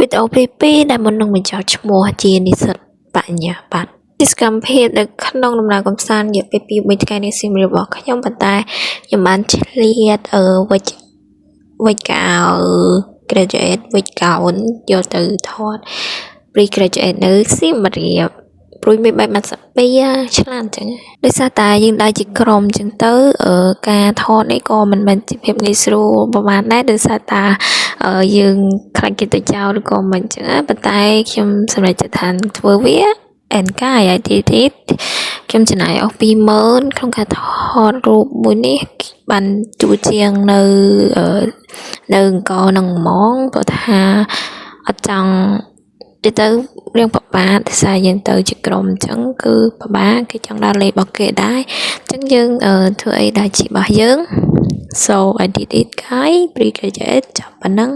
វីដេអូពីរដែលមុននឹងបញ្ចប់ឈ្មោះជានិស្សិតបញ្ញាបត្រជាសកម្មភាពនៅក្នុងដំណើរកម្សាន្តរយៈពេល2-3ថ្ងៃនៃសៀមរាបរបស់ខ្ញុំប៉ុន្តែខ្ញុំបានឆ្លៀតវិចកៅ graduate វិចកោនយកទៅថត pre graduate នៅសៀមរាបព្រួយមានបែបបាត់សាពីឆ្លាតអញ្ចឹងដោយសារតែយើងដើរជាក្រុមអញ្ចឹងទៅការថតនេះក៏មិនមែនជាភាពងាយស្រួលប្រហែលដែរដោយសារតែយើងខ្លាចគេទៅចោលឬក៏មិនអញ្ចឹងប៉ុន្តែខ្ញុំសម្រេចចិត្តថាធ្វើវាand កាយ ITT ខ្ញុំចំណាយអស់ 20000 ក្នុងការថតរូបមួយនេះបានជួជាងនៅអង្គរនឹងហ្មងព្រោះថាអត់ចង់ទៅរៀងពិបាកតែសារយើងទៅជាក្រុមអញ្ចឹងគឺពិបាកគេចង់ដើរលេងរបស់គេដែរអញ្ចឹងយើងធ្វើអីដែលជារបស់យើង so I did it guys pre graduate ចាប់ប៉ុណ្ណឹង